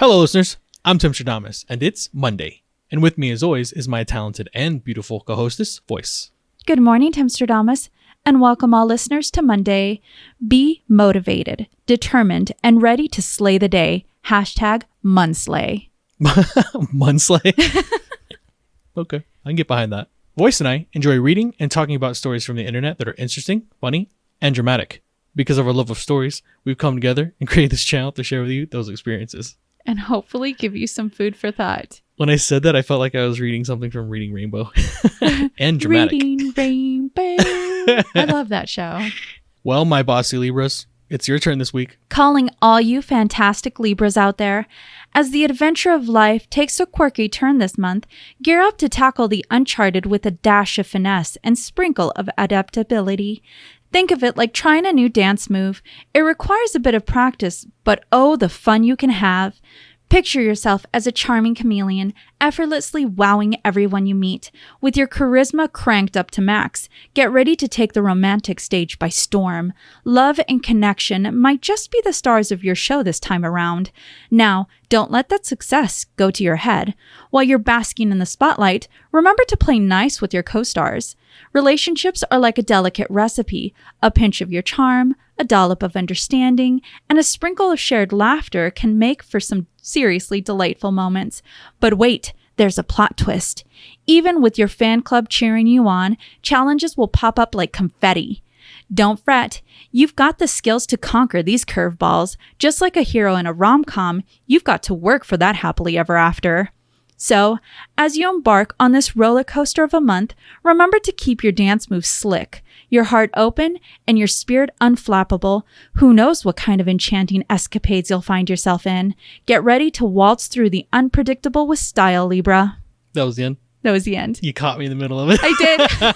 Hello, listeners. I'm Timstradamus, and it's Monday. And with me, as always, is my talented and beautiful co-hostess, Voyse. Good morning, Timstradamus, and welcome all listeners to Monday. Be motivated, determined, and ready to slay the day. Hashtag Munslay. Munslay? Okay, I can get behind that. Voyse and I enjoy reading and talking about stories from the internet that are interesting, funny, and dramatic. Because of our love of stories, we've come together and created this channel to share with you those experiences. And hopefully give you some food for thought. When I said that, I felt like I was reading something from Reading Rainbow. And dramatic. Reading Rainbow. I love that show. Well, my bossy Libras, it's your turn this week. Calling all you fantastic Libras out there. As the adventure of life takes a quirky turn this month, gear up to tackle the uncharted with a dash of finesse and sprinkle of adaptability. Think of it like trying a new dance move. It requires a bit of practice, but oh, the fun you can have. Picture yourself as a charming chameleon, effortlessly wowing everyone you meet. With your charisma cranked up to max, get ready to take the romantic stage by storm. Love and connection might just be the stars of your show this time around. Now, don't let that success go to your head. While you're basking in the spotlight, remember to play nice with your co-stars. Relationships are like a delicate recipe. A pinch of your charm, a dollop of understanding, and a sprinkle of shared laughter can make for some seriously delightful moments. But wait, there's a plot twist. Even with your fan club cheering you on, challenges will pop up like confetti. Don't fret. You've got the skills to conquer these curveballs. Just like a hero in a rom-com, you've got to work for that happily ever after. So, as you embark on this roller coaster of a month, remember to keep your dance moves slick, your heart open, and your spirit unflappable. Who knows what kind of enchanting escapades you'll find yourself in. Get ready to waltz through the unpredictable with style, Libra. That was the end. That was the end. You caught me in the middle of it. I did.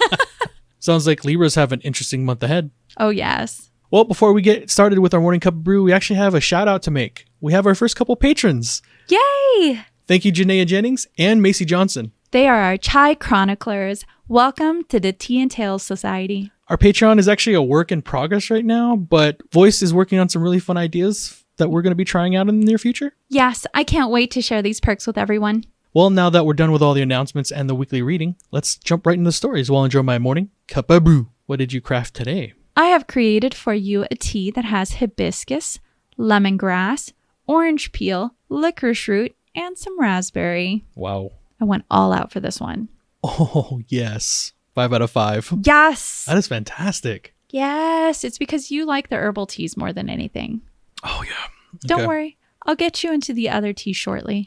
Sounds like Libras have an interesting month ahead. Oh, yes. Well, before we get started with our morning cup of brew, we actually have a shout out to make. We have our first couple patrons. Yay! Thank you, Janaea Jennings and Macy Johnson. They are our chai chroniclers. Welcome to the Tea and Tales Society. Our Patreon is actually a work in progress right now, but Voyse is working on some really fun ideas that we're going to be trying out in the near future. Yes, I can't wait to share these perks with everyone. Well, now that we're done with all the announcements and the weekly reading, let's jump right into the stories while I enjoy my morning cup of brew. What did you craft today? I have created for you a tea that has hibiscus, lemongrass, orange peel, licorice root, and some raspberry. Wow. I went all out for this one. Oh, yes. 5 out of 5. Yes. That is fantastic. Yes. It's because you like the herbal teas more than anything. Oh, yeah. Okay. Don't worry. I'll get you into the other tea shortly.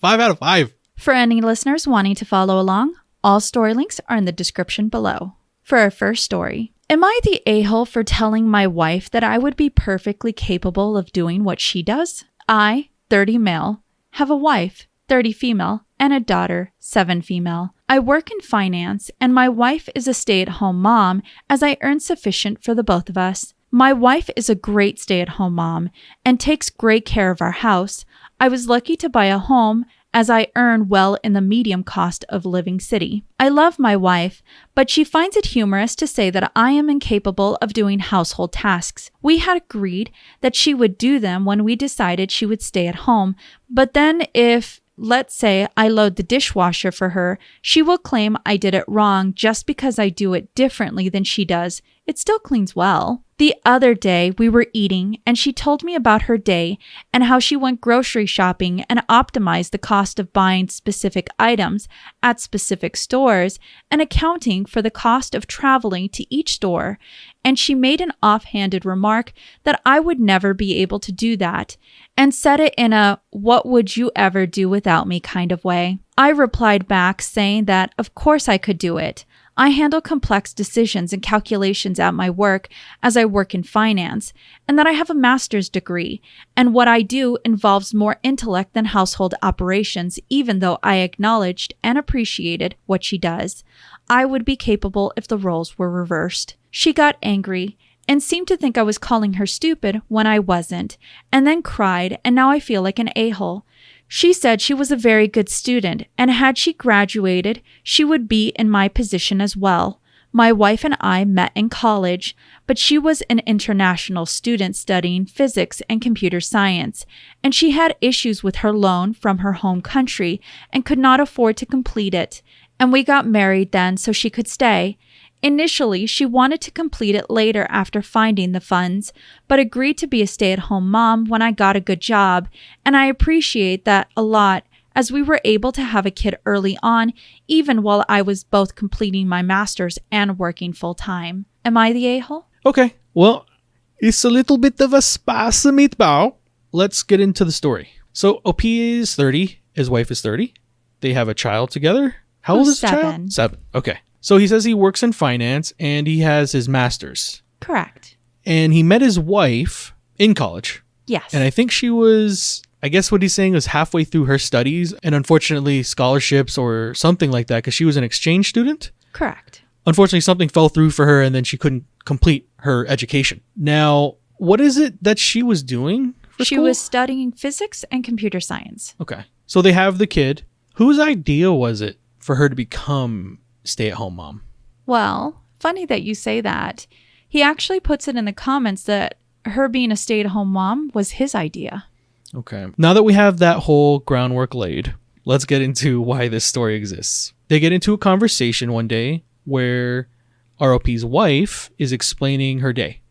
5 out of 5. For any listeners wanting to follow along, all story links are in the description below. For our first story, am I the a-hole for telling my wife that I would be perfectly capable of doing what she does? I, 30 male, have a wife, 30 female, and a daughter, 7 female. I work in finance, and my wife is a stay-at-home mom as I earn sufficient for the both of us. My wife is a great stay-at-home mom and takes great care of our house. I was lucky to buy a home as I earn well in the medium cost of living city. I love my wife, but she finds it humorous to say that I am incapable of doing household tasks. We had agreed that she would do them when we decided she would stay at home, but then if, let's say, I load the dishwasher for her, she will claim I did it wrong just because I do it differently than she does. It still cleans well. The other day we were eating and she told me about her day and how she went grocery shopping and optimized the cost of buying specific items at specific stores and accounting for the cost of traveling to each store. And she made an offhanded remark that I would never be able to do that and said it in a "what would you ever do without me" kind of way. I replied back saying that of course I could do it. I handle complex decisions and calculations at my work as I work in finance, and that I have a master's degree, and what I do involves more intellect than household operations, even though I acknowledged and appreciated what she does. I would be capable if the roles were reversed. She got angry and seemed to think I was calling her stupid when I wasn't, and then cried, and now I feel like an a-hole. She said she was a very good student, and had she graduated, she would be in my position as well. My wife and I met in college, but she was an international student studying physics and computer science, and she had issues with her loan from her home country and could not afford to complete it. And we got married then so she could stay. Initially, she wanted to complete it later after finding the funds, but agreed to be a stay-at-home mom when I got a good job, and I appreciate that a lot, as we were able to have a kid early on, even while I was both completing my master's and working full-time. Am I the a-hole? Okay, well, it's a little bit of a spicy meatball. Let's get into the story. So OP is 30, his wife is 30. They have a child together. How old is the child? 7. Okay. So he says he works in finance and he has his master's. Correct. And he met his wife in college. Yes. And I think she was, I guess what he's saying is halfway through her studies and unfortunately scholarships or something like that because she was an exchange student. Correct. Unfortunately, something fell through for her and then she couldn't complete her education. Now, what is it that she was doing for She school? was studying physics and computer science. Okay. So they have the kid. Whose idea was it for her to become stay-at-home mom? Well, funny that you say that. He actually puts it in the comments that her being a stay-at-home mom was his idea. Okay. Now that we have that whole groundwork laid, let's get into why this story exists. They get into a conversation one day where ROP's wife is explaining her day,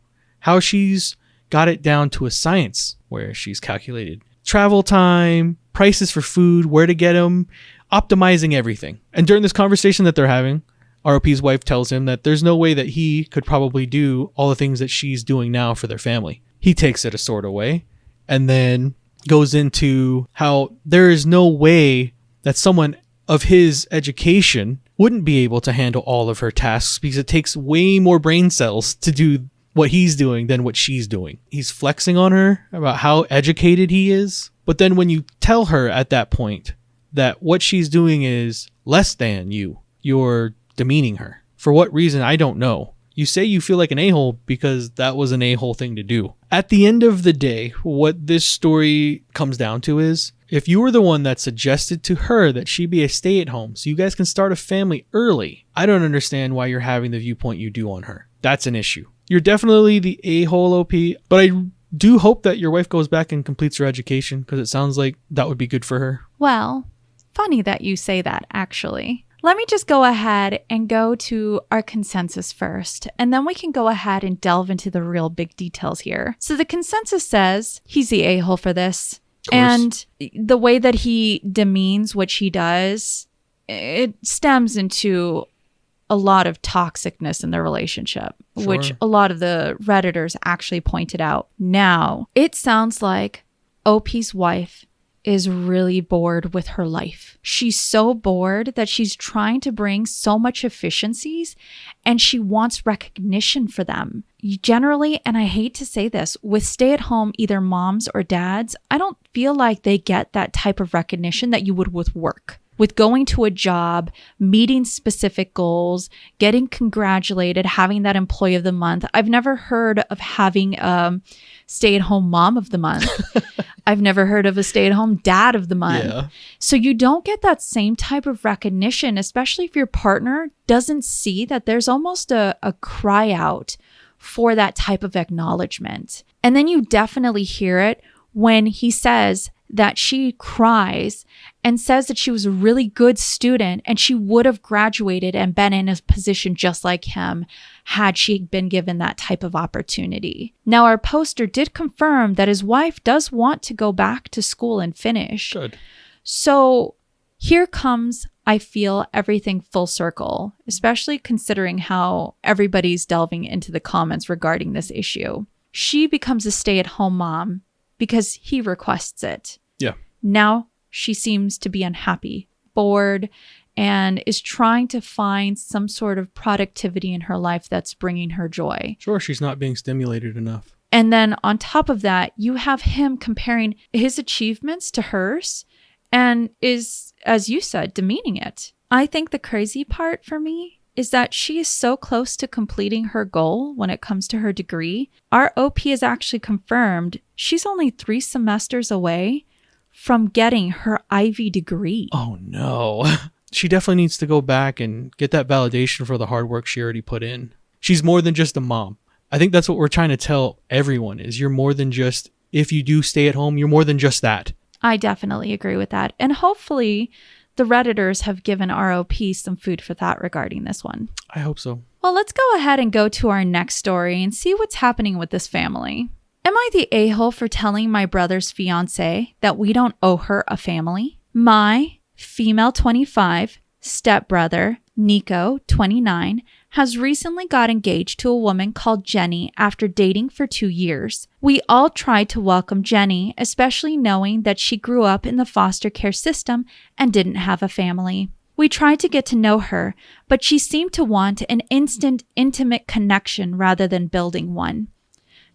how she's got it down to a science where she's calculated travel time, prices for food, where to get them, optimizing everything. And during this conversation that they're having, ROP's wife tells him that there's no way that he could probably do all the things that she's doing now for their family. He takes it a sort of way and then goes into how there is no way that someone of his education wouldn't be able to handle all of her tasks because it takes way more brain cells to do what he's doing than what she's doing. He's flexing on her about how educated he is. But then when you tell her at that point that what she's doing is less than you, you're demeaning her. For what reason, I don't know. You say you feel like an a-hole because that was an a-hole thing to do. At the end of the day, what this story comes down to is if you were the one that suggested to her that she be a stay-at-home so you guys can start a family early, I don't understand why you're having the viewpoint you do on her. That's an issue. You're definitely the a-hole OP, but I do hope that your wife goes back and completes her education because it sounds like that would be good for her. Well, funny that you say that, actually. Let me just go ahead and go to our consensus first, and then we can go ahead and delve into the real big details here. So the consensus says he's the a-hole for this. And the way that he demeans what she does, it stems into a lot of toxicness in their relationship, which a lot of the Redditors actually pointed out. Now, it sounds like OP's wife is really bored with her life. She's so bored that she's trying to bring so much efficiencies and she wants recognition for them. Generally, and I hate to say this, with stay-at-home either moms or dads, I don't feel like they get that type of recognition that you would with work. With going to a job, meeting specific goals, getting congratulated, having that employee of the month. I've never heard of having a stay-at-home mom of the month. I've never heard of a stay-at-home dad of the month. Yeah. So you don't get that same type of recognition, especially if your partner doesn't see that there's almost a cry out for that type of acknowledgement. And then you definitely hear it when he says that she cries and says that she was a really good student and she would have graduated and been in a position just like him had she been given that type of opportunity. Now, our poster did confirm that his wife does want to go back to school and finish. Good. So here comes, I feel, everything full circle, especially considering how everybody's delving into the comments regarding this issue. She becomes a stay-at-home mom because he requests it. Yeah. Now she seems to be unhappy, bored, and is trying to find some sort of productivity in her life that's bringing her joy. Sure, she's not being stimulated enough. And then on top of that, you have him comparing his achievements to hers and is, as you said, demeaning it. I think the crazy part for me is that she is so close to completing her goal when it comes to her degree. Our OP has actually confirmed she's only 3 semesters away from getting her Ivy degree. Oh no. she definitely needs to go back and get that validation for the hard work she already put in. She's more than just a mom. I think that's what we're trying to tell everyone is you're more than just, if you do stay at home, you're more than just that. I definitely agree with that. And hopefully the Redditors have given ROP some food for thought regarding this one. I hope so. Well, let's go ahead and go to our next story and see what's happening with this family. Am I the a-hole for telling my brother's fiancé that we don't owe her a family? My female 25 stepbrother, Nico, 29, has recently got engaged to a woman called Jenny after dating for 2 years. We all tried to welcome Jenny, especially knowing that she grew up in the foster care system and didn't have a family. We tried to get to know her, but she seemed to want an instant, intimate connection rather than building one.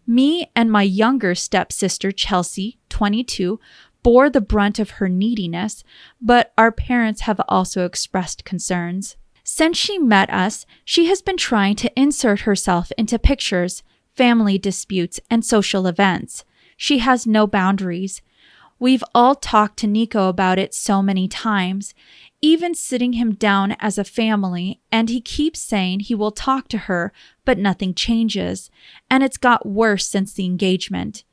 Me and my younger stepsister, Chelsea, 22, bore the brunt of her neediness, but our parents have also expressed concerns. Since she met us, she has been trying to insert herself into pictures, family disputes, and social events. She has no boundaries. We've all talked to Nico about it so many times, even sitting him down as a family, and he keeps saying he will talk to her, but nothing changes, and it's got worse since the engagement.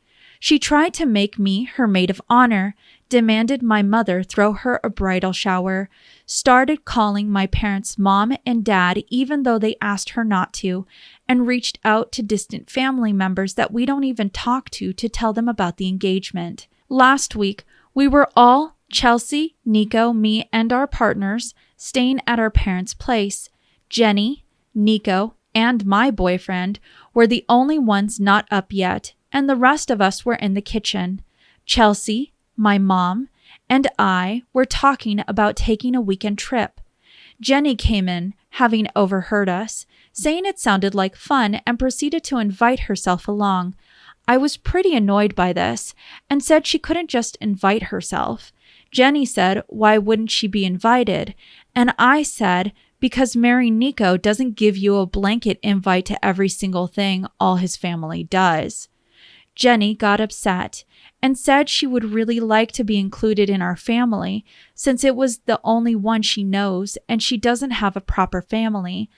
She tried to make me her maid of honor, demanded my mother throw her a bridal shower, started calling my parents' mom and dad even though they asked her not to, and reached out to distant family members that we don't even talk to tell them about the engagement. Last week, we were all, Chelsea, Nico, me, and our partners, staying at our parents' place. Jenny, Nico, and my boyfriend were the only ones not up yet, and the rest of us were in the kitchen. Chelsea, my mom, and I were talking about taking a weekend trip. Jenny came in, having overheard us, saying it sounded like fun and proceeded to invite herself along. I was pretty annoyed by this and said she couldn't just invite herself. Jenny said, why wouldn't she be invited? And I said, because marrying Nico doesn't give you a blanket invite to every single thing all his family does. Jenny got upset and said she would really like to be included in our family since it was the only one she knows and she doesn't have a proper family.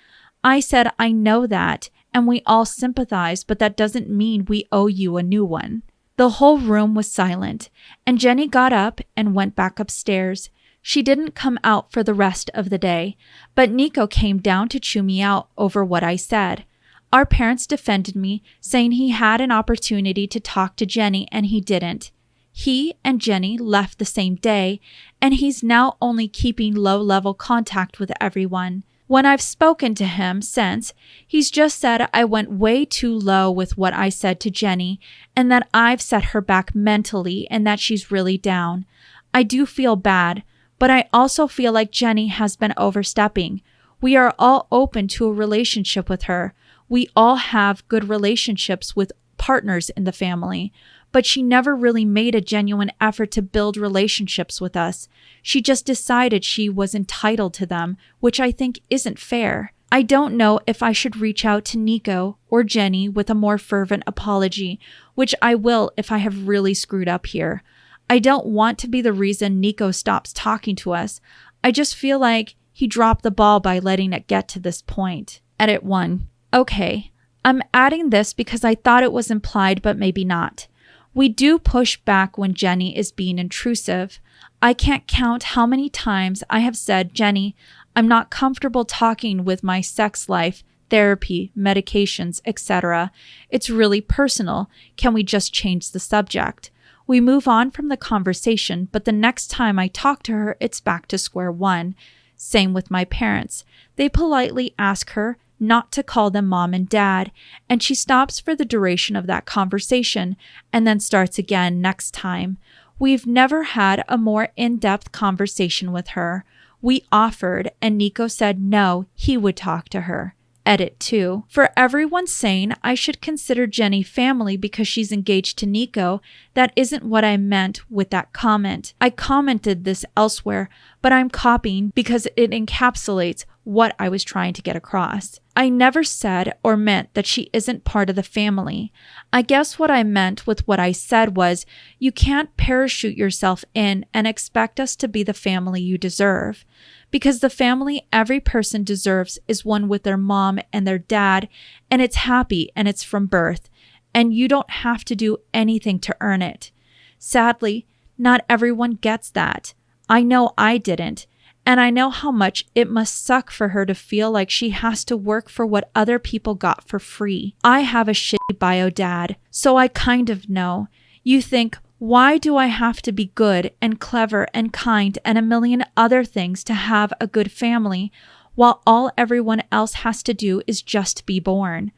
I said, I know that, and we all sympathize, but that doesn't mean we owe you a new one. The whole room was silent, and Jenny got up and went back upstairs. She didn't come out for the rest of the day, but Nico came down to chew me out over what I said. Our parents defended me, saying he had an opportunity to talk to Jenny and he didn't. He and Jenny left the same day, and he's now only keeping low-level contact with everyone. When I've spoken to him since, he's just said I went way too low with what I said to Jenny and that I've set her back mentally and that she's really down. I do feel bad, but I also feel like Jenny has been overstepping. We are all open to a relationship with her. We all have good relationships with partners in the family, but she never really made a genuine effort to build relationships with us. She just decided she was entitled to them, which I think isn't fair. I don't know if I should reach out to Nico or Jenny with a more fervent apology, which I will if I have really screwed up here. I don't want to be the reason Nico stops talking to us. I just feel like he dropped the ball by letting it get to this point. Edit 1. Okay, I'm adding this because I thought it was implied, but maybe not. We do push back when Jenny is being intrusive. I can't count how many times I have said, Jenny, I'm not comfortable talking with my sex life, therapy, medications, etc. It's really personal. Can we just change the subject? We move on from the conversation, but the next time I talk to her, it's back to square one. Same with my parents. They politely ask her not to call them mom and dad, and she stops for the duration of that conversation and then starts again next time. We've never had a more in-depth conversation with her. We offered, and Nico said no, he would talk to her. Edit 2. For everyone saying I should consider Jenny family because she's engaged to Nico, that isn't what I meant with that comment. I commented this elsewhere, but I'm copying because it encapsulates what I was trying to get across. I never said or meant that she isn't part of the family. I guess what I meant with what I said was, you can't parachute yourself in and expect us to be the family you deserve. Because the family every person deserves is one with their mom and their dad, and it's happy and it's from birth, and you don't have to do anything to earn it. Sadly, not everyone gets that. I know I didn't. And I know how much it must suck for her to feel like she has to work for what other people got for free. I have a shitty bio dad, so I kind of know. You think, why do I have to be good and clever and kind and a million other things to have a good family, while all everyone else has to do is just be born?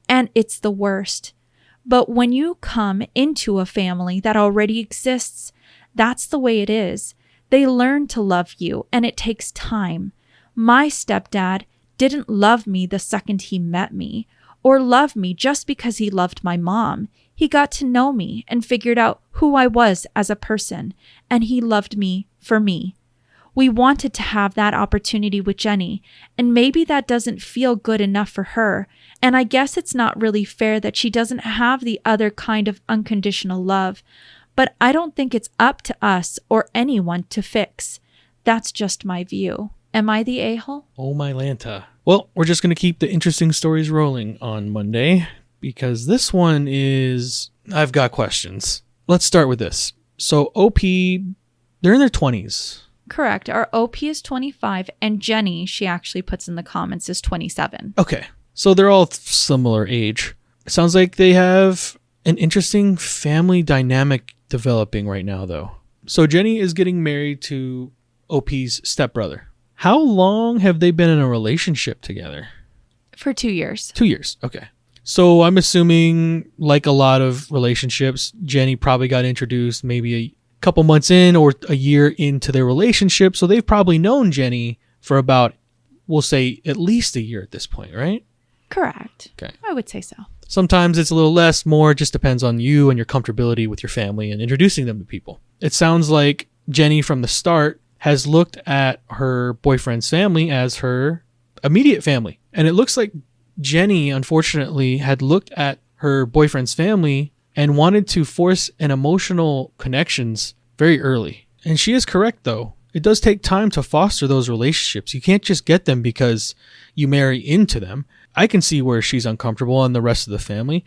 And it's the worst. But when you come into a family that already exists, that's the way it is. They learn to love you, and it takes time. My stepdad didn't love me the second he met me, or love me just because he loved my mom. He got to know me and figured out who I was as a person, and he loved me for me. We wanted to have that opportunity with Jenny, and maybe that doesn't feel good enough for her, and I guess it's not really fair that she doesn't have the other kind of unconditional love. But I don't think it's up to us or anyone to fix. That's just my view. Am I the a-hole? Oh my Lanta. Well, we're just going to keep the interesting stories rolling on Monday because this one is... I've got questions. Let's start with this. So OP, they're in their 20s. Correct. Our OP is 25 and Jenny, she actually puts in the comments, is 27. Okay. So they're all similar age. It sounds like they have an interesting family dynamic developing right now, though. So Jenny is getting married to OP's stepbrother. How long have they been in a relationship together? For 2 years. 2 years. Okay. So I'm assuming, like a lot of relationships, Jenny probably got introduced maybe a couple months in or a year into their relationship. So they've probably known Jenny for about, we'll say, at least a year at this point, right? Correct. Okay. I would say so. Sometimes it's a little less, more. It just depends on you and your comfortability with your family and introducing them to people. It sounds like Jenny from the start has looked at her boyfriend's family as her immediate family. And it looks like Jenny, unfortunately, had looked at her boyfriend's family and wanted to force an emotional connections very early. And she is correct, though. It does take time to foster those relationships. You can't just get them because you marry into them. I can see where she's uncomfortable and the rest of the family.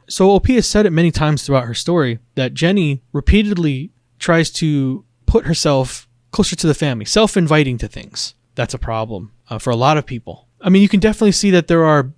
So OP has said it many times throughout her story that Jenny repeatedly tries to put herself closer to the family, self-inviting to things. That's a problem for a lot of people. I mean, you can definitely see that there are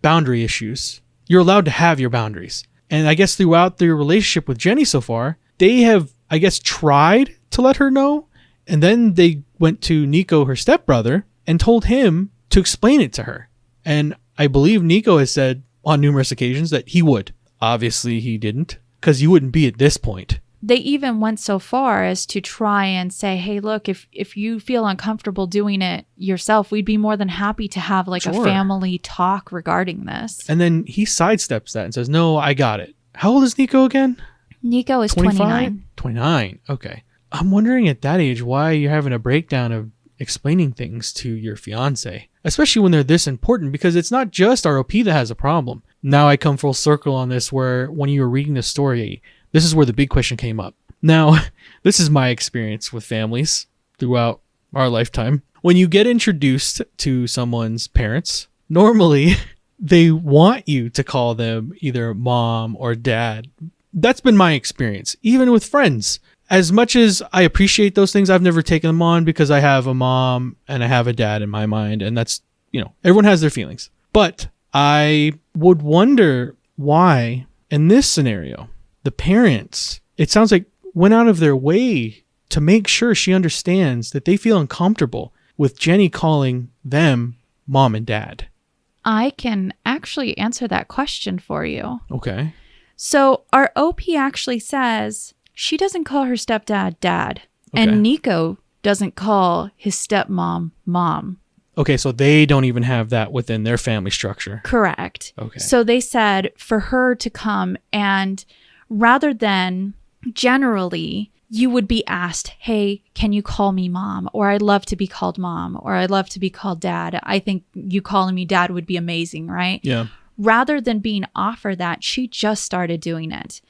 boundary issues. You're allowed to have your boundaries. And I guess throughout their relationship with Jenny so far, they have, I guess, tried to let her know. And then they went to Nico, her stepbrother, and told him to explain it to her. And I believe Nico has said on numerous occasions that he would. Obviously, he didn't, because you wouldn't be at this point. They even went so far as to try and say, hey, look, if you feel uncomfortable doing it yourself, we'd be more than happy to have like a family talk regarding this. And then he sidesteps that and says, no, I got it. How old is Nico again? Nico is 29. 29. Okay. I'm wondering at that age why you're having a breakdown of explaining things to your fiance, especially when they're this important, because it's not just ROP that has a problem. Now I come full circle on this, where when you were reading the story, this is where the big question came up. Now, this is my experience with families throughout our lifetime. When you get introduced to someone's parents, normally they want you to call them either mom or dad. That's been my experience, even with friends. As much as I appreciate those things, I've never taken them on because I have a mom and I have a dad in my mind. And that's, everyone has their feelings. But I would wonder why, in this scenario, the parents, it sounds like, went out of their way to make sure she understands that they feel uncomfortable with Jenny calling them mom and dad. I can actually answer that question for you. Okay. So our OP actually says she doesn't call her stepdad dad. Okay. And Nico doesn't call his stepmom mom. Okay, so they don't even have that within their family structure. Correct. Okay. So they said for her to come, and rather than generally you would be asked, hey, can you call me mom? Or I'd love to be called mom, or I'd love to be called dad. I think you calling me dad would be amazing, right? Yeah. Rather than being offered that, she just started doing it.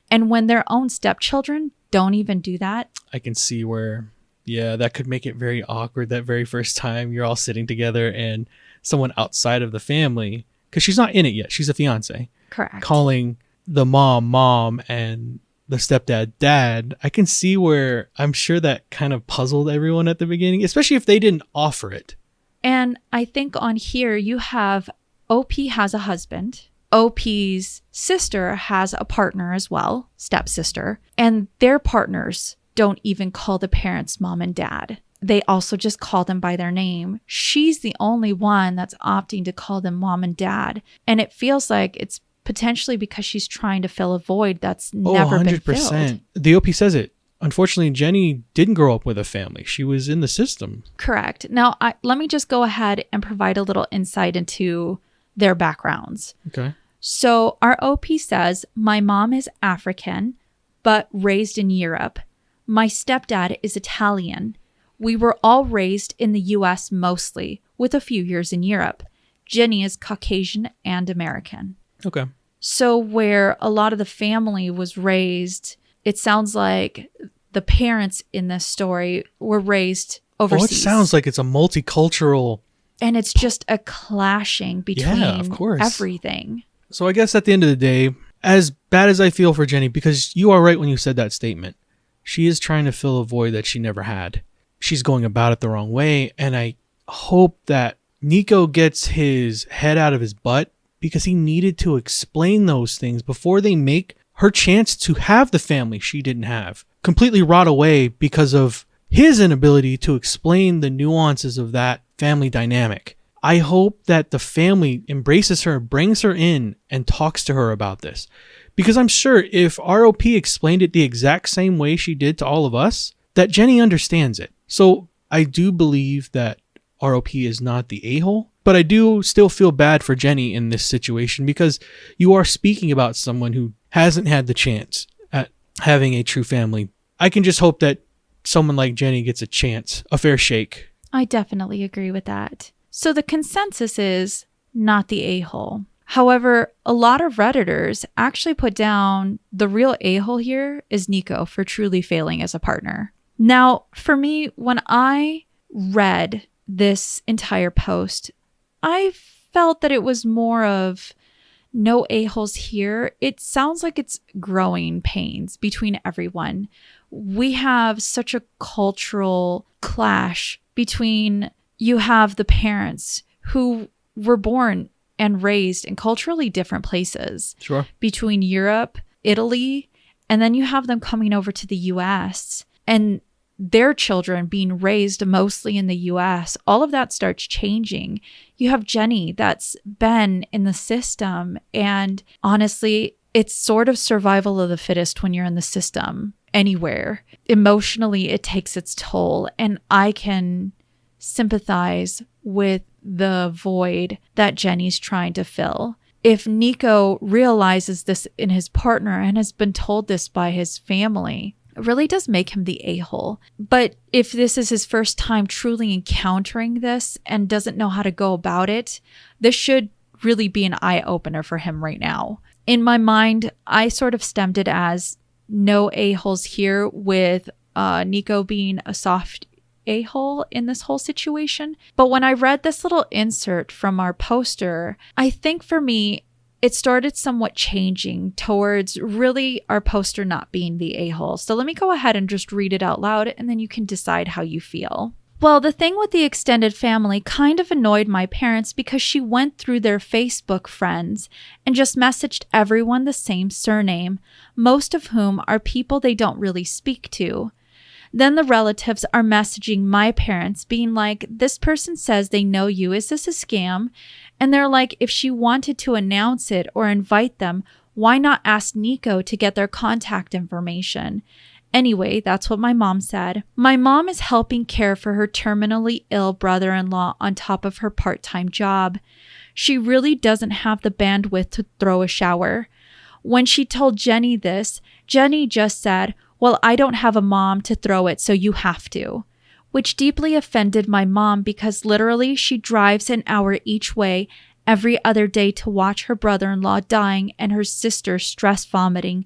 And when their own stepchildren don't even do that. I can see where, yeah, that could make it very awkward that very first time you're all sitting together and someone outside of the family, because she's not in it yet. She's a fiance. Correct. Calling the mom, and the stepdad dad. I can see where I'm sure that kind of puzzled everyone at the beginning, especially if they didn't offer it. And I think on here you have OP has a husband. OP's sister has a partner as well, stepsister, and their partners don't even call the parents mom and dad. They also just call them by their name. She's the only one that's opting to call them mom and dad. And it feels like it's potentially because she's trying to fill a void that's never 100%. Been filled. The OP says it. Unfortunately, Jenny didn't grow up with a family. She was in the system. Correct. Now, let me just go ahead and provide a little insight into their backgrounds. Okay. So our OP says, my mom is African, but raised in Europe. My stepdad is Italian. We were all raised in the US mostly, with a few years in Europe. Jenny is Caucasian and American. Okay. So where a lot of the family was raised, it sounds like the parents in this story were raised overseas. Oh, it sounds like it's a multicultural. And it's just a clashing between of course. Everything. So I guess at the end of the day, as bad as I feel for Jenny, because you are right when you said that statement, she is trying to fill a void that she never had. She's going about it the wrong way. And I hope that Nico gets his head out of his butt, because he needed to explain those things before they make her chance to have the family she didn't have completely rot away because of his inability to explain the nuances of that family dynamic. I hope that the family embraces her, brings her in, and talks to her about this. Because I'm sure if ROP explained it the exact same way she did to all of us, that Jenny understands it. So I do believe that ROP is not the a-hole, but I do still feel bad for Jenny in this situation, because you are speaking about someone who hasn't had the chance at having a true family. I can just hope that someone like Jenny gets a chance, a fair shake. I definitely agree with that. So the consensus is not the a-hole. However, a lot of Redditors actually put down the real a-hole here is Nico for truly failing as a partner. Now, for me, when I read this entire post, I felt that it was more of no a-holes here. It sounds like it's growing pains between everyone. We have such a cultural clash between, you have the parents who were born and raised in culturally different places. Sure. Between Europe, Italy, and then you have them coming over to the US and their children being raised mostly in the US. All of that starts changing. You have Jenny that's been in the system, and honestly, it's sort of survival of the fittest when you're in the system anywhere. Emotionally, it takes its toll, and I can sympathize with the void that Jenny's trying to fill. If Nico realizes this in his partner and has been told this by his family, it really does make him the a-hole. But if this is his first time truly encountering this and doesn't know how to go about it, this should really be an eye-opener for him right now. In my mind, I sort of stemmed it as no a-holes here, with Nico being a soft a-hole in this whole situation. But when I read this little insert from our poster, I think for me, it started somewhat changing towards really our poster not being the a-hole. So let me go ahead and just read it out loud, and then you can decide how you feel. Well, the thing with the extended family kind of annoyed my parents, because she went through their Facebook friends and just messaged everyone the same surname, most of whom are people they don't really speak to. Then the relatives are messaging my parents being like, this person says they know you. Is this a scam? And they're like, if she wanted to announce it or invite them, why not ask Nico to get their contact information? Anyway, that's what my mom said. My mom is helping care for her terminally ill brother-in-law on top of her part-time job. She really doesn't have the bandwidth to throw a shower. When she told Jenny this, Jenny just said, "Well, I don't have a mom to throw it, so you have to." Which deeply offended my mom because literally she drives an hour each way every other day to watch her brother-in-law dying and her sister stress vomiting.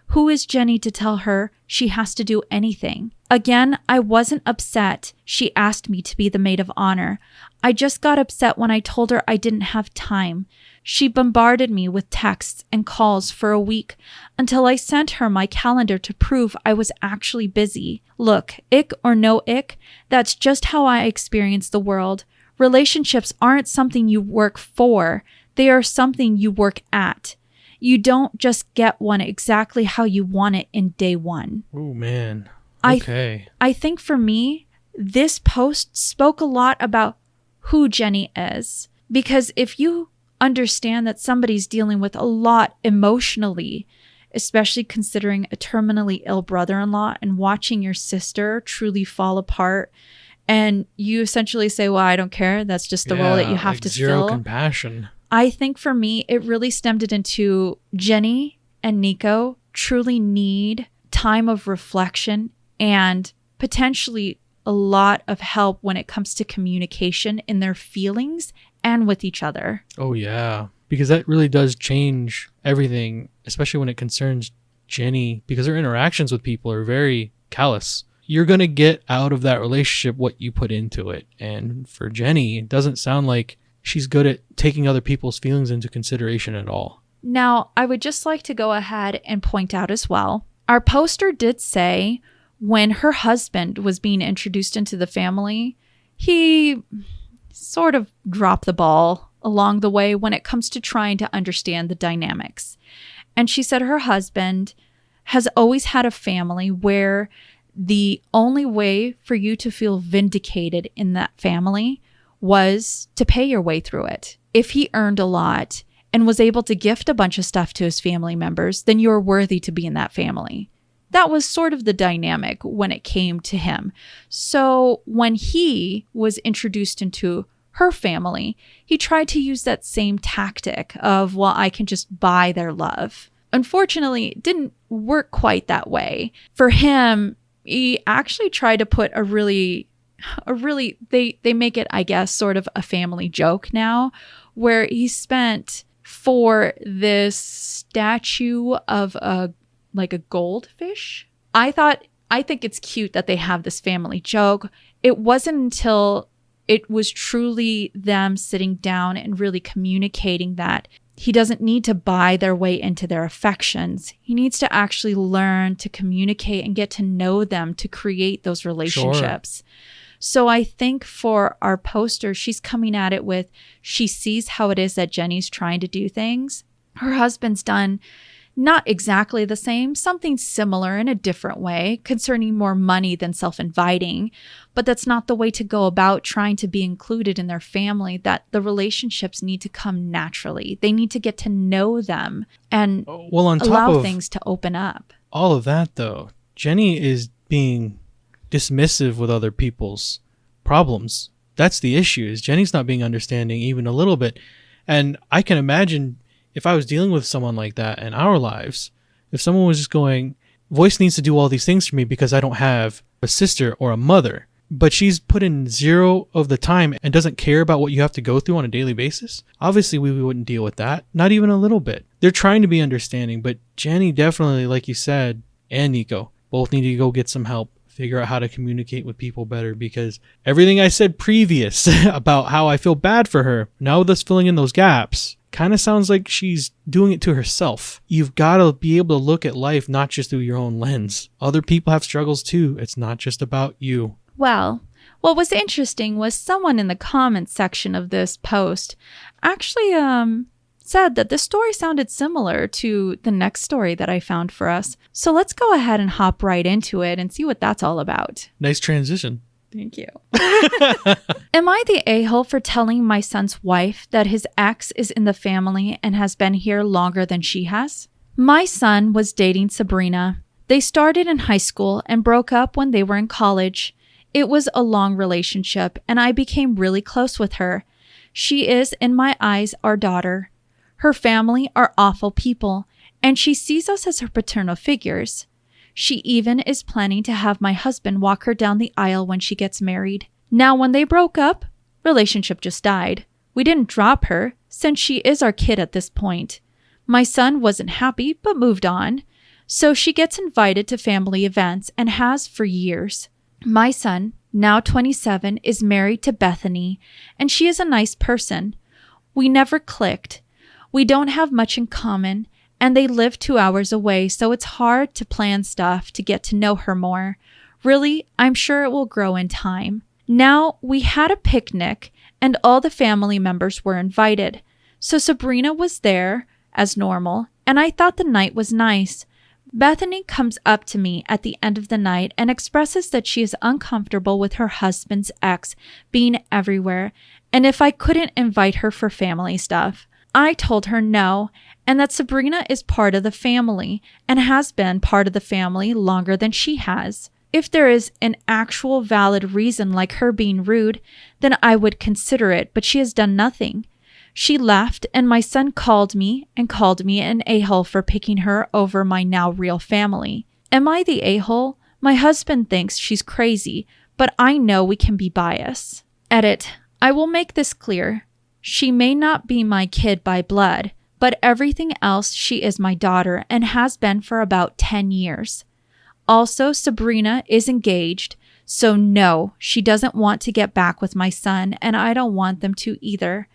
Who is Jenny to tell her she has to do anything? Again, I wasn't upset she asked me to be the maid of honor. I just got upset when I told her I didn't have time. She bombarded me with texts and calls for a week until I sent her my calendar to prove I was actually busy. Look, ick or no ick, that's just how I experience the world. Relationships aren't something you work for. They are something you work at. You don't just get one exactly how you want it in day one. Oh, man. Okay. I think for me, this post spoke a lot about who Jenny is. Because if you understand that somebody's dealing with a lot emotionally, especially considering a terminally ill brother-in-law and watching your sister truly fall apart, and you essentially say, well, I don't care. That's just the role that you have to zero fill. Compassion. I think for me, it really stemmed it into Jenny and Nico truly need time of reflection and potentially a lot of help when it comes to communication in their feelings and with each other. Oh, yeah. Because that really does change everything, especially when it concerns Jenny, because her interactions with people are very callous. You're going to get out of that relationship what you put into it. And for Jenny, it doesn't sound like she's good at taking other people's feelings into consideration at all. Now, I would just like to go ahead and point out as well, our poster did say when her husband was being introduced into the family, he sort of dropped the ball along the way when it comes to trying to understand the dynamics. And she said her husband has always had a family where the only way for you to feel vindicated in that family was to pay your way through it. If he earned a lot and was able to gift a bunch of stuff to his family members, then you're worthy to be in that family. That was sort of the dynamic when it came to him. So when he was introduced into her family, he tried to use that same tactic of, well, I can just buy their love. Unfortunately, it didn't work quite that way. For him, he actually tried to put they make it, I guess, sort of a family joke now, where he spent for this statue of a goldfish. I think it's cute that they have this family joke. It wasn't until it was truly them sitting down and really communicating that he doesn't need to buy their way into their affections. He needs to actually learn to communicate and get to know them to create those relationships. Sure. So I think for our poster, she's coming at it with, she sees how it is that Jenny's trying to do things. Her husband's done not exactly the same, something similar in a different way, concerning more money than self-inviting. But that's not the way to go about trying to be included in their family, that the relationships need to come naturally. They need to get to know them and allow things to open up. All of that, though, Jenny is being dismissive with other people's problems. That's the issue, is Jenny's not being understanding even a little bit. And I can imagine if I was dealing with someone like that in our lives, if someone was just going, Voyse needs to do all these things for me because I don't have a sister or a mother, but she's put in zero of the time and doesn't care about what you have to go through on a daily basis, obviously we wouldn't deal with that. Not even a little bit. They're trying to be understanding, but Jenny definitely, like you said, and Nico, both need to go get some help. Figure out how to communicate with people better, because everything I said previous about how I feel bad for her, now with us filling in those gaps, kind of sounds like she's doing it to herself. You've got to be able to look at life not just through your own lens. Other people have struggles too. It's not just about you. Well, what was interesting was someone in the comments section of this post actually said that this story sounded similar to the next story that I found for us. So let's go ahead and hop right into it and see what that's all about. Nice transition. Thank you. Am I the a-hole for telling my son's wife that his ex is in the family and has been here longer than she has? My son was dating Sabrina. They started in high school and broke up when they were in college. It was a long relationship, and I became really close with her. She is, in my eyes, our daughter. Her family are awful people, and she sees us as her paternal figures. She even is planning to have my husband walk her down the aisle when she gets married. Now, when they broke up, relationship just died. We didn't drop her, since she is our kid at this point. My son wasn't happy, but moved on. So she gets invited to family events and has for years. My son, now 27, is married to Bethany, and she is a nice person. We never clicked. We don't have much in common, and they live 2 hours away, so it's hard to plan stuff to get to know her more. Really, I'm sure it will grow in time. Now, we had a picnic, and all the family members were invited. So Sabrina was there, as normal, and I thought the night was nice. Bethany comes up to me at the end of the night and expresses that she is uncomfortable with her husband's ex being everywhere, and if I couldn't invite her for family stuff. I told her no, and that Sabrina is part of the family and has been part of the family longer than she has. If there is an actual valid reason like her being rude, then I would consider it, but she has done nothing. She left, and my son called me an a-hole for picking her over my now real family. Am I the a-hole? My husband thinks she's crazy, but I know we can be biased. Edit. I will make this clear. She may not be my kid by blood, but everything else she is my daughter and has been for about 10 years. Also, Sabrina is engaged, so no, she doesn't want to get back with my son, and I don't want them to either.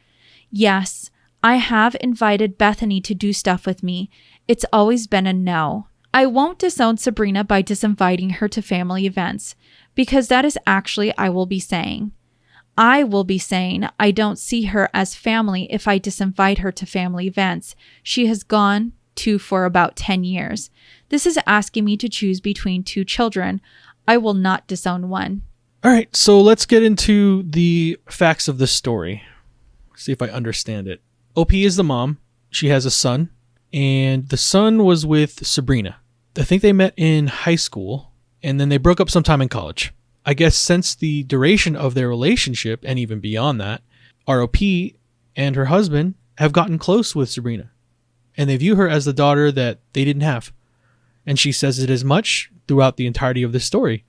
Yes, I have invited Bethany to do stuff with me. It's always been a no. I won't disown Sabrina by disinviting her to family events, because that is actually I will be saying. I will be saying I don't see her as family if I disinvite her to family events she has gone to for about 10 years. This is asking me to choose between 2 children. I will not disown one. All right, so let's get into the facts of this story. See if I understand it. OP is the mom. She has a son, and the son was with Sabrina. I think they met in high school, and then they broke up sometime in college. I guess since the duration of their relationship, and even beyond that, ROP and her husband have gotten close with Sabrina, and they view her as the daughter that they didn't have. And she says it as much throughout the entirety of this story,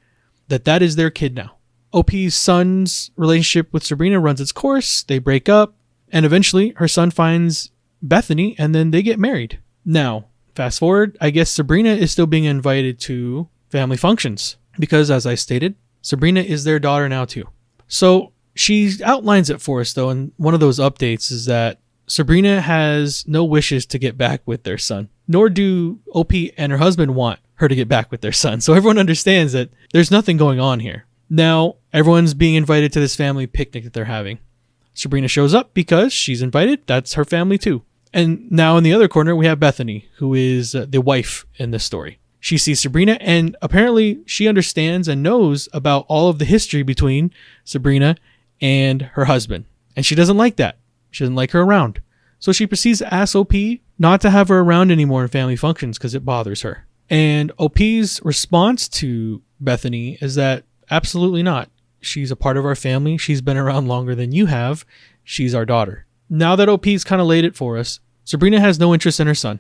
that is their kid now. OP's son's relationship with Sabrina runs its course. They break up, and eventually her son finds Bethany, and then they get married. Now, fast forward, I guess Sabrina is still being invited to family functions because, as I stated, Sabrina is their daughter now too. So she outlines it for us, though, and one of those updates is that Sabrina has no wishes to get back with their son, nor do OP and her husband want her to get back with their son. So everyone understands that there's nothing going on here. Now, everyone's being invited to this family picnic that they're having. Sabrina shows up because she's invited. That's her family too. And now in the other corner, we have Bethany, who is the wife in this story. She sees Sabrina, and apparently she understands and knows about all of the history between Sabrina and her husband. And she doesn't like that. She doesn't like her around. So she proceeds to ask OP not to have her around anymore in family functions because it bothers her. And OP's response to Bethany is that absolutely not. She's a part of our family. She's been around longer than you have. She's our daughter. Now that OP's kind of laid it for us, Sabrina has no interest in her son.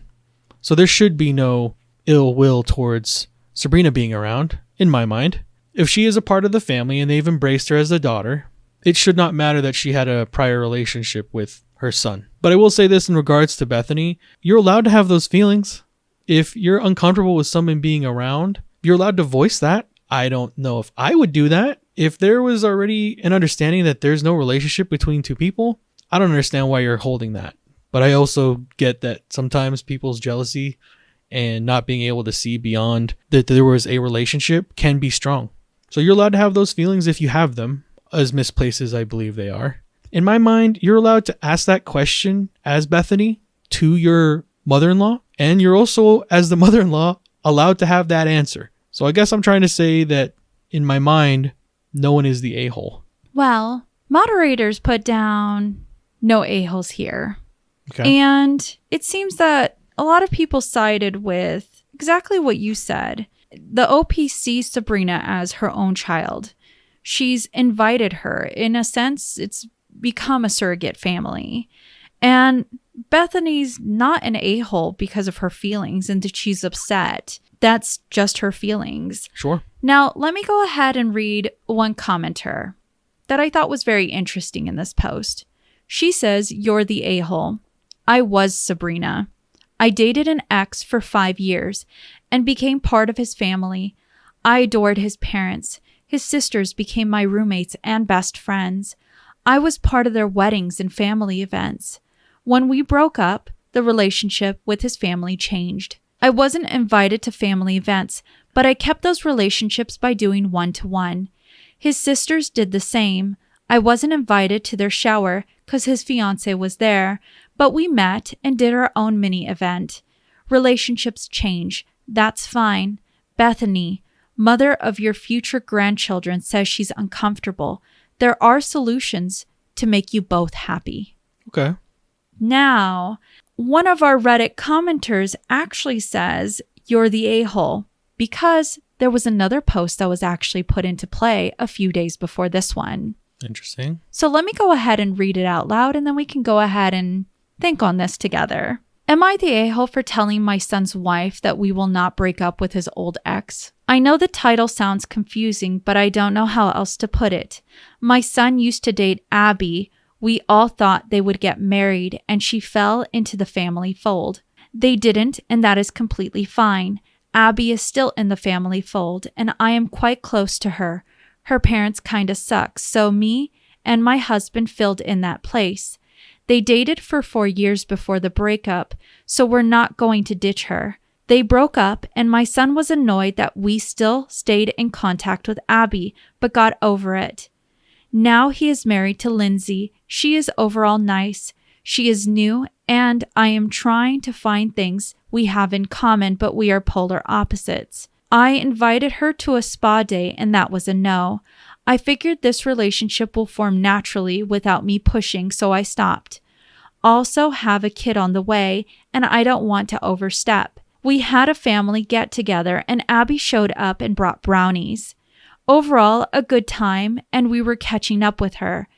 So there should be no ill will towards Sabrina being around, in my mind. If she is a part of the family and they've embraced her as a daughter, it should not matter that she had a prior relationship with her son. But I will say this in regards to Bethany, you're allowed to have those feelings. If you're uncomfortable with someone being around, you're allowed to voice that. I don't know if I would do that. If there was already an understanding that there's no relationship between two people, I don't understand why you're holding that. But I also get that sometimes people's jealousy and not being able to see beyond that there was a relationship can be strong. So you're allowed to have those feelings if you have them, as misplaced as I believe they are. In my mind, you're allowed to ask that question as Bethany to your mother-in-law, and you're also, as the mother-in-law, allowed to have that answer. So I guess I'm trying to say that in my mind, no one is the a-hole. Well, moderators put down no a-holes here. Okay. And it seems that a lot of people sided with exactly what you said. The OP sees Sabrina as her own child. She's invited her. In a sense, it's become a surrogate family. And Bethany's not an a-hole because of her feelings and that she's upset. That's just her feelings. Sure. Now, let me go ahead and read one commenter that I thought was very interesting in this post. She says, "You're the a-hole. I was Sabrina. I dated an ex for 5 years and became part of his family. I adored his parents. His sisters became my roommates and best friends. I was part of their weddings and family events. When we broke up, the relationship with his family changed. I wasn't invited to family events, but I kept those relationships by doing one-to-one. His sisters did the same. I wasn't invited to their shower because his fiancé was there, but we met and did our own mini event. Relationships change. That's fine. Bethany, mother of your future grandchildren, says she's uncomfortable. There are solutions to make you both happy." Okay. Now, one of our Reddit commenters actually says, "You're the a-hole," because there was another post that was actually put into play a few days before this one. Interesting. So let me go ahead and read it out loud, and then we can go ahead and think on this together. "Am I the a-hole for telling my son's wife that we will not break up with his old ex? I know the title sounds confusing, but I don't know how else to put it. My son used to date Abby. We all thought they would get married, and she fell into the family fold. They didn't, and that is completely fine. Abby is still in the family fold, and I am quite close to her. Her parents kinda suck, so me and my husband filled in that place. They dated for 4 years before the breakup, so we're not going to ditch her. They broke up, and my son was annoyed that we still stayed in contact with Abby, but got over it. Now he is married to Lindsay. She is overall nice. She is new, and I am trying to find things we have in common, but we are polar opposites. I invited her to a spa day, and that was a no. I figured this relationship will form naturally without me pushing, so I stopped. Also have a kid on the way, and I don't want to overstep. We had a family get-together, and Abby showed up and brought brownies. Overall, a good time, and we were catching up with her.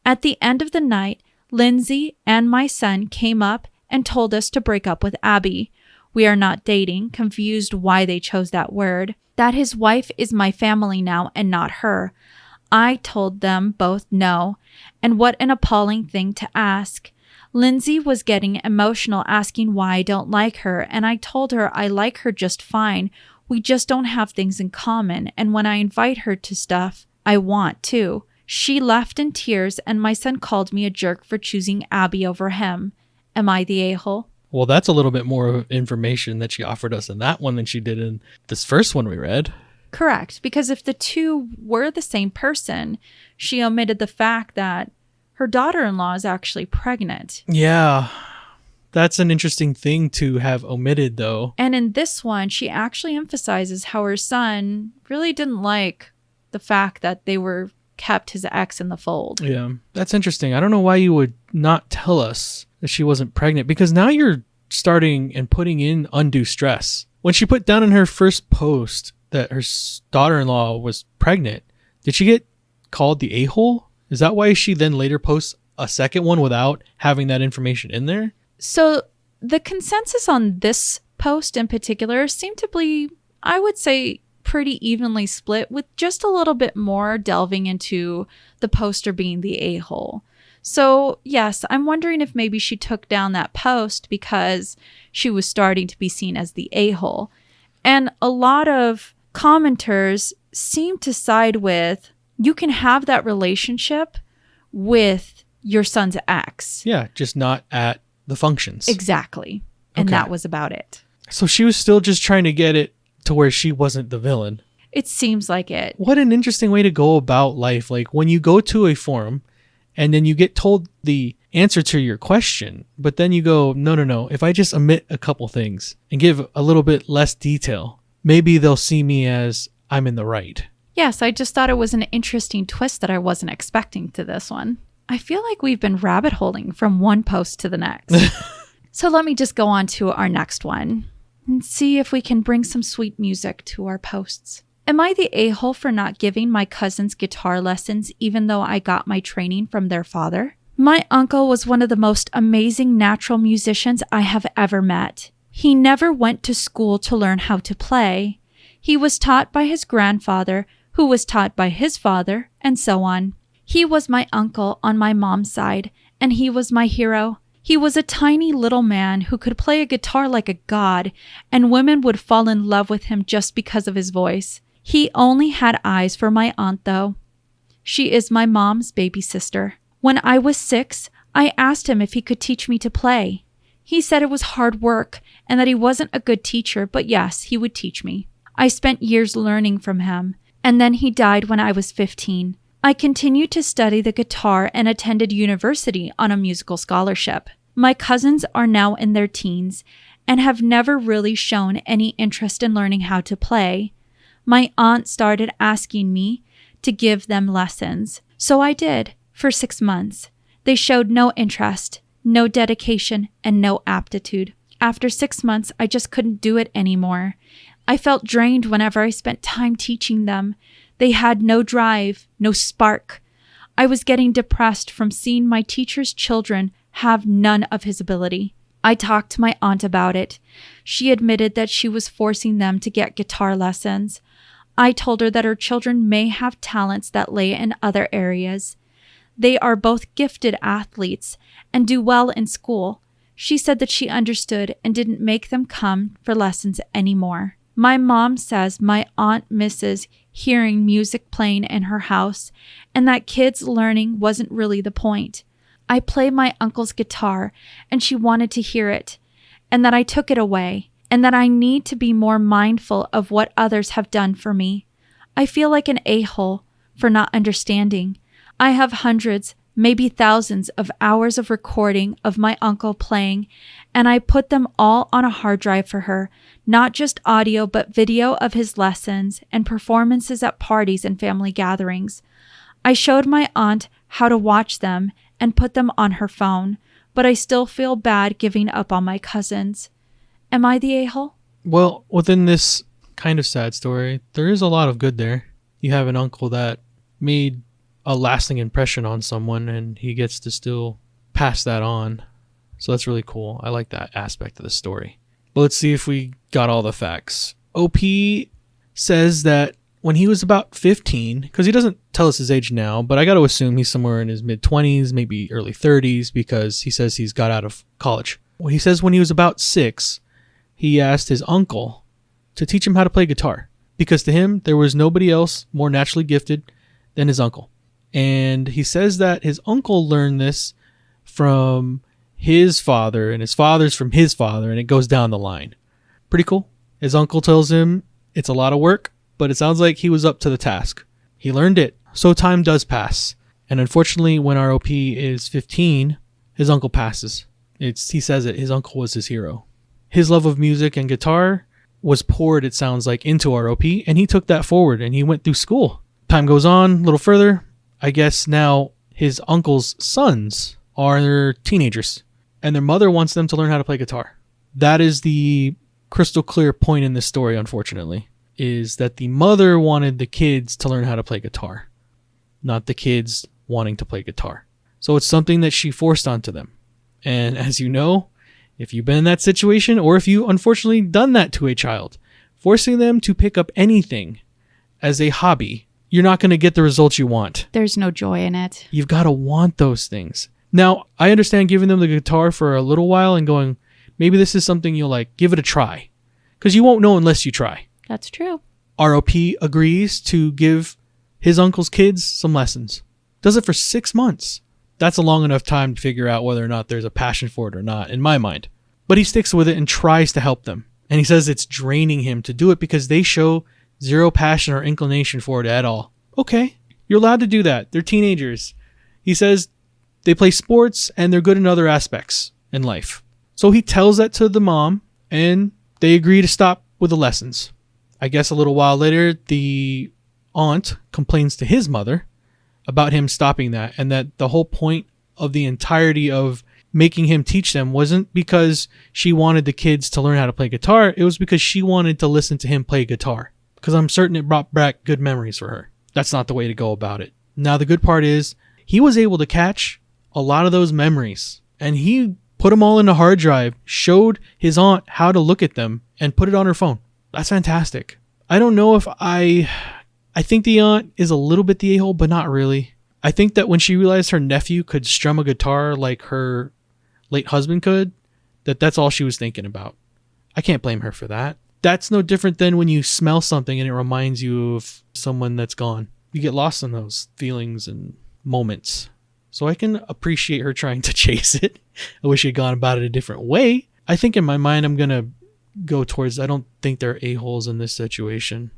At the end of the night, Lindsay and my son came up and told us to break up with Abby. We are not dating, confused why they chose that word, that his wife is my family now and not her. I told them both no, and what an appalling thing to ask. Lindsay was getting emotional asking why I don't like her, and I told her I like her just fine. We just don't have things in common, and when I invite her to stuff, I want to. She left in tears, and my son called me a jerk for choosing Abby over him. Am I the a-hole? Well, that's a little bit more information that she offered us in that one than she did in this first one we read. Correct, because if the two were the same person, she omitted the fact that her daughter-in-law is actually pregnant. Yeah, that's an interesting thing to have omitted, though. And in this one, she actually emphasizes how her son really didn't like the fact that they were kept his ex in the fold. Yeah, that's interesting. I don't know why you would not tell us that she wasn't pregnant, because now you're starting and putting in undue stress. When she put down in her first post that her daughter-in-law was pregnant, did she get called the a-hole? Is that why she then later posts a second one without having that information in there? So the consensus on this post in particular seemed to be, I would say, pretty evenly split, with just a little bit more delving into the poster being the a-hole. So yes, I'm wondering if maybe she took down that post because she was starting to be seen as the a-hole. And a lot of commenters seem to side with, you can have that relationship with your son's ex. Yeah, just not at the functions. Exactly. And Okay. that was about it. So she was still just trying to get it to where she wasn't the villain. It seems like it. What an interesting way to go about life. Like when you go to a forum and then you get told the answer to your question, but then you go, no. If I just omit a couple things and give a little bit less detail, maybe they'll see me as I'm in the right. Yes, I just thought it was an interesting twist that I wasn't expecting to this one. I feel like we've been rabbit holing from one post to the next. So let me just go on to our next one and see if we can bring some sweet music to our posts. Am I the a-hole for not giving my cousins guitar lessons even though I got my training from their father? My uncle was one of the most amazing natural musicians I have ever met. He never went to school to learn how to play. He was taught by his grandfather, who was taught by his father, and so on. He was my uncle on my mom's side, and he was my hero. He was a tiny little man who could play a guitar like a god, and women would fall in love with him just because of his voice. He only had eyes for my aunt, though. She is my mom's baby sister. When I was 6, I asked him if he could teach me to play. He said it was hard work and that he wasn't a good teacher, but yes, he would teach me. I spent years learning from him, and then he died when I was 15. I continued to study the guitar and attended university on a musical scholarship. My cousins are now in their teens and have never really shown any interest in learning how to play. My aunt started asking me to give them lessons, so I did for 6 months. They showed no interest, no dedication, and no aptitude. After 6 months, I just couldn't do it anymore. I felt drained whenever I spent time teaching them. They had no drive, no spark. I was getting depressed from seeing my teacher's children have none of his ability. I talked to my aunt about it. She admitted that she was forcing them to get guitar lessons. I told her that her children may have talents that lay in other areas. They are both gifted athletes and do well in school. She said that she understood and didn't make them come for lessons anymore. My mom says my aunt misses hearing music playing in her house and that kids learning wasn't really the point. I play my uncle's guitar and she wanted to hear it, and that I took it away, and that I need to be more mindful of what others have done for me. I feel like an a-hole for not understanding. I have hundreds, maybe thousands of hours of recording of my uncle playing, and I put them all on a hard drive for her, not just audio but video of his lessons and performances at parties and family gatherings. I showed my aunt how to watch them and put them on her phone, but I still feel bad giving up on my cousins. Am I the a-hole? Well, within this kind of sad story, there is a lot of good there. You have an uncle that made a lasting impression on someone, and he gets to still pass that on. So that's really cool. I like that aspect of the story. But let's see if we got all the facts. OP says that when he was about 15, because he doesn't tell us his age now, but I got to assume he's somewhere in his mid-20s, maybe early 30s, because he says he's got out of college. Well, he says when he was about 6, he asked his uncle to teach him how to play guitar, because to him, there was nobody else more naturally gifted than his uncle. And he says that his uncle learned this from his father, and his father's from his father, and it goes down the line. Pretty cool. His uncle tells him it's a lot of work, but it sounds like he was up to the task. He learned it. So time does pass. And unfortunately, when our OP is 15, his uncle passes. He says it, his uncle was his hero. His love of music and guitar was poured, it sounds like, into our OP, and he took that forward, and he went through school. Time goes on a little further. I guess now his uncle's sons are teenagers, and their mother wants them to learn how to play guitar. That is the crystal clear point in this story, unfortunately, is that the mother wanted the kids to learn how to play guitar, not the kids wanting to play guitar. So it's something that she forced onto them. And as you know, if you've been in that situation, or if you unfortunately done that to a child, forcing them to pick up anything as a hobby, you're not going to get the results you want. There's no joy in it. You've got to want those things. Now, I understand giving them the guitar for a little while and going, maybe this is something you'll like, give it a try. Because you won't know unless you try. That's true. ROP agrees to give his uncle's kids some lessons. Does it for 6 months. That's a long enough time to figure out whether or not there's a passion for it or not, in my mind. But he sticks with it and tries to help them. And he says it's draining him to do it because they show zero passion or inclination for it at all. Okay, you're allowed to do that. They're teenagers. He says they play sports and they're good in other aspects in life. So he tells that to the mom and they agree to stop with the lessons. I guess a little while later, the aunt complains to his mother about him stopping that, and that the whole point of the entirety of making him teach them wasn't because she wanted the kids to learn how to play guitar. It was because she wanted to listen to him play guitar. Because I'm certain it brought back good memories for her. That's not the way to go about it. Now, the good part is he was able to catch a lot of those memories, and he put them all in a hard drive, showed his aunt how to look at them, and put it on her phone. That's fantastic. I don't know if I think the aunt is a little bit the a-hole, but not really. I think that when she realized her nephew could strum a guitar like her late husband could, that's all she was thinking about. I can't blame her for that. That's no different than when you smell something and it reminds you of someone that's gone. You get lost in those feelings and moments. So I can appreciate her trying to chase it. I wish she had gone about it a different way. I think in my mind I'm going to go towards, I don't think they're a-holes in this situation.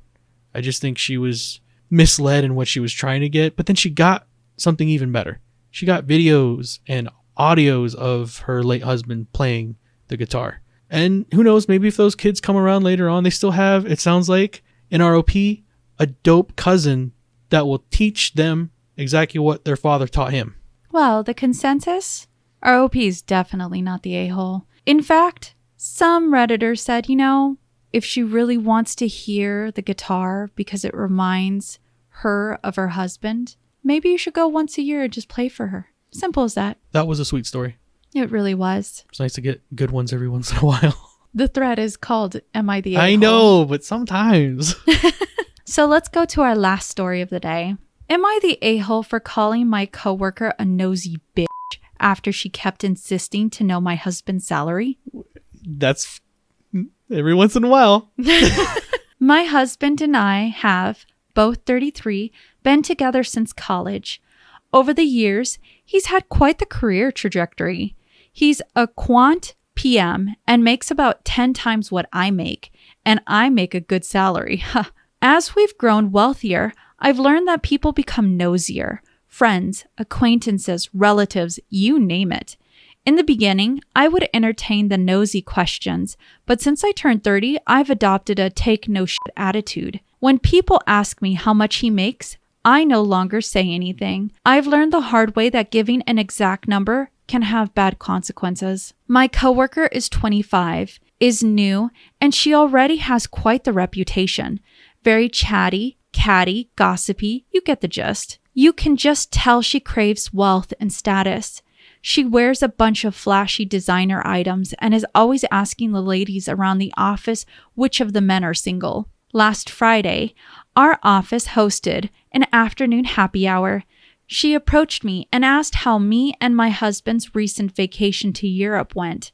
I just think she was misled in what she was trying to get, but then she got something even better. She got videos and audios of her late husband playing the guitar. And who knows, maybe if those kids come around later on, they still have, it sounds like, in ROP, a dope cousin that will teach them exactly what their father taught him. Well, the consensus? ROP is definitely not the a-hole. In fact, some Redditors said, if she really wants to hear the guitar because it reminds her of her husband, maybe you should go once a year and just play for her. Simple as that. That was a sweet story. It really was. It's nice to get good ones every once in a while. The thread is called Am I the A-hole? I know, but sometimes. So let's go to our last story of the day. Am I the a-hole for calling my coworker a nosy bitch after she kept insisting to know my husband's salary? That's every once in a while. My husband and I have, both 33, been together since college. Over the years, he's had quite the career trajectory. He's a quant PM and makes about 10 times what I make, and I make a good salary. As we've grown wealthier, I've learned that people become nosier. Friends, acquaintances, relatives, you name it. In the beginning, I would entertain the nosy questions, but since I turned 30, I've adopted a take no shit attitude. When people ask me how much he makes, I no longer say anything. I've learned the hard way that giving an exact number can have bad consequences. My coworker is 25, is new, and she already has quite the reputation. Very chatty, catty, gossipy, you get the gist. You can just tell she craves wealth and status. She wears a bunch of flashy designer items and is always asking the ladies around the office which of the men are single. Last Friday, our office hosted an afternoon happy hour. She approached me and asked how me and my husband's recent vacation to Europe went.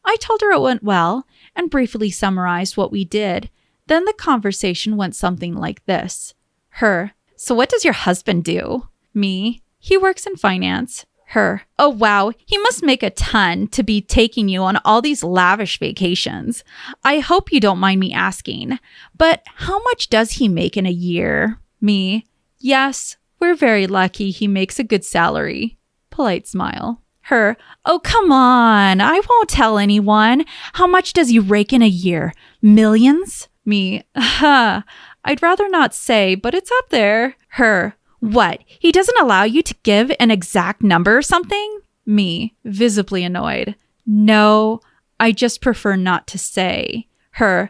I told her it went well and briefly summarized what we did. Then the conversation went something like this. Her, so what does your husband do? Me, he works in finance. Her, oh wow, he must make a ton to be taking you on all these lavish vacations. I hope you don't mind me asking, but how much does he make in a year? Me, yes, we're very lucky he makes a good salary. Polite smile. Her, oh come on, I won't tell anyone. How much does he rake in a year? Millions? Me, I'd rather not say, but it's up there. Her, what? He doesn't allow you to give an exact number or something? Me, visibly annoyed. No, I just prefer not to say. Her,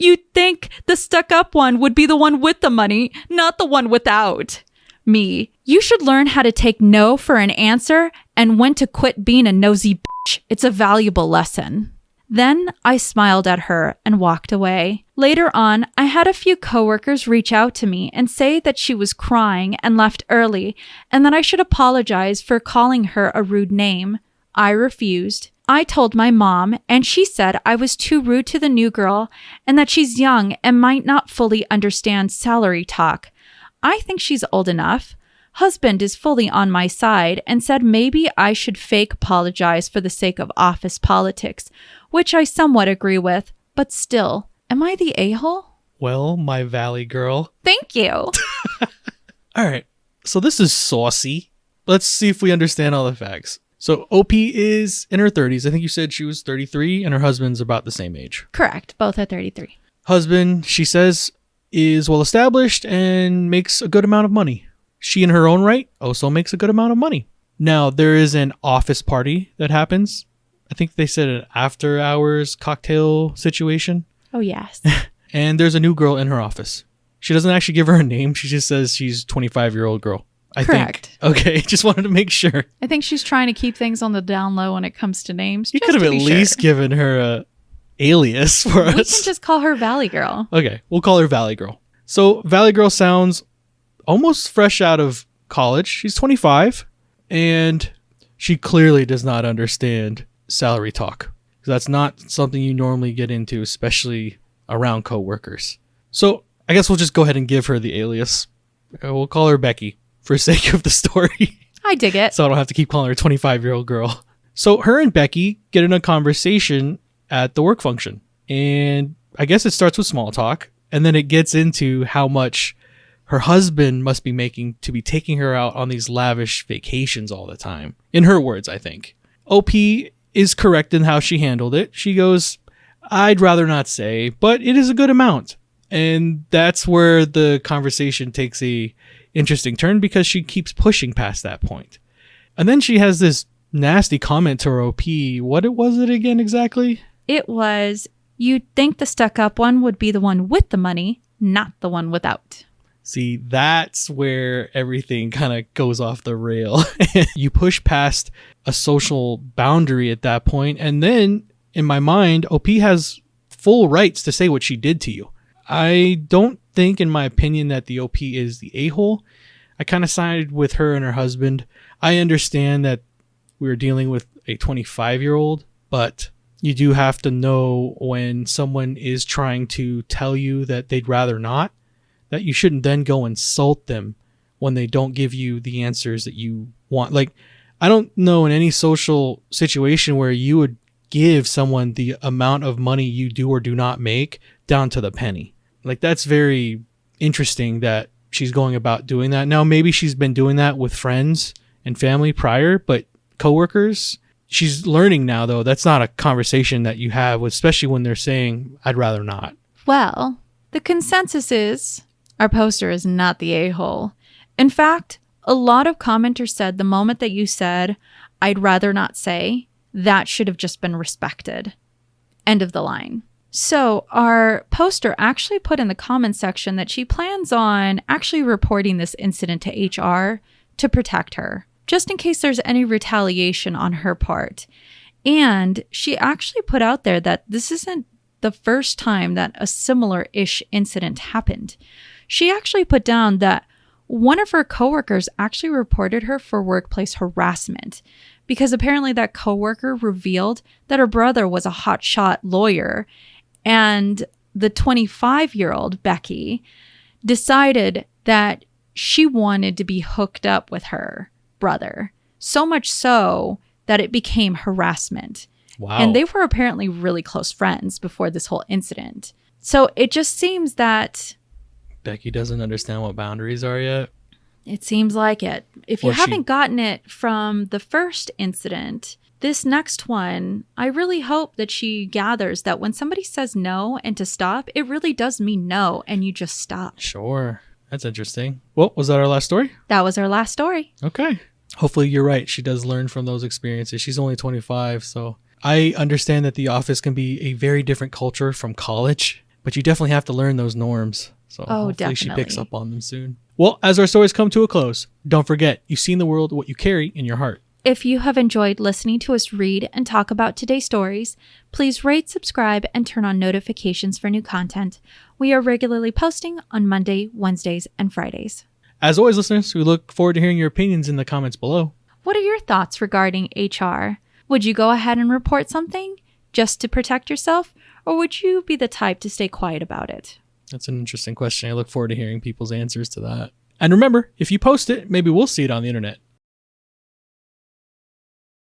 you'd think the stuck-up one would be the one with the money, not the one without. Me, you should learn how to take no for an answer and when to quit being a nosy bitch. It's a valuable lesson. Then I smiled at her and walked away. Later on, I had a few coworkers reach out to me and say that she was crying and left early and that I should apologize for calling her a rude name. I refused. I told my mom and she said I was too rude to the new girl and that she's young and might not fully understand salary talk. I think she's old enough. Husband is fully on my side and said maybe I should fake apologize for the sake of office politics, which I somewhat agree with, but still, am I the a-hole? Well, my valley girl. Thank you. All right, so this is saucy. Let's see if we understand all the facts. So OP is in her 30s. I think you said she was 33 and her husband's about the same age. Correct, both at 33. Husband, she says, is well established and makes a good amount of money. She in her own right also makes a good amount of money. Now, there is an office party that happens. I think they said an after hours cocktail situation. Oh, yes. And there's a new girl in her office. She doesn't actually give her a name. She just says she's a 25-year-old girl. I Correct. think. Okay, just wanted to make sure. I think she's trying to keep things on the down low when it comes to names. You could have at least given her a alias for us. We can just call her Valley Girl. Okay, we'll call her Valley Girl. So Valley Girl sounds almost fresh out of college. She's 25, and she clearly does not understand salary talk. That's not something you normally get into, especially around coworkers. So I guess we'll just go ahead and give her the alias. We'll call her Becky for sake of the story. I dig it. So I don't have to keep calling her a 25-year-old girl. So her and Becky get in a conversation at the work function. And I guess it starts with small talk. And then it gets into how much her husband must be making to be taking her out on these lavish vacations all the time. In her words, I think. OP is correct in how she handled it. She goes, I'd rather not say, but it is a good amount. And that's where the conversation takes a interesting turn because she keeps pushing past that point. And then she has this nasty comment to her OP. What was it again exactly? It was, you'd think the stuck-up one would be the one with the money, not the one without. See, that's where everything kind of goes off the rail. You push past a social boundary at that point, and then, in my mind, OP has full rights to say what she did to you. I don't think, in my opinion, that the OP is the a-hole. I kind of sided with her and her husband. I understand that we were dealing with a 25-year-old, but you do have to know when someone is trying to tell you that they'd rather not, that you shouldn't then go insult them when they don't give you the answers that you want. Like, I don't know in any social situation where you would give someone the amount of money you do or do not make down to the penny. Like, that's very interesting that she's going about doing that. Now, maybe she's been doing that with friends and family prior, but coworkers, she's learning now, though. That's not a conversation that you have, especially when they're saying, I'd rather not. Well, the consensus is our poster is not the a-hole. In fact, a lot of commenters said the moment that you said, I'd rather not say, that should have just been respected. End of the line. So our poster actually put in the comment section that she plans on actually reporting this incident to HR to protect her, just in case there's any retaliation on her part. And she actually put out there that this isn't the first time that a similar-ish incident happened. She actually put down that one of her coworkers actually reported her for workplace harassment because apparently that coworker revealed that her brother was a hotshot lawyer, and the 25-year-old Becky decided that she wanted to be hooked up with her brother, so much so that it became harassment. Wow. And they were apparently really close friends before this whole incident. So it just seems that Becky doesn't understand what boundaries are yet. It seems like it. If you Or haven't gotten it from the first incident, this next one, I really hope that she gathers that when somebody says no and to stop, it really does mean no, and you just stop. Sure. That's interesting. Well, was that our last story? That was our last story. Okay. Hopefully you're right. She does learn from those experiences. She's only 25, so I understand that the office can be a very different culture from college, but you definitely have to learn those norms. So hopefully definitely. she picks up on them soon. Well, as our stories come to a close, don't forget, you've seen the world what you carry in your heart. If you have enjoyed listening to us read and talk about today's stories, please rate, subscribe, and turn on notifications for new content. We are regularly posting on Monday, Wednesdays, and Fridays. As always, listeners, we look forward to hearing your opinions in the comments below. What are your thoughts regarding HR? Would you go ahead and report something just to protect yourself, or would you be the type to stay quiet about it? That's an interesting question. I look forward to hearing people's answers to that. And remember, if you post it, maybe we'll see it on the internet.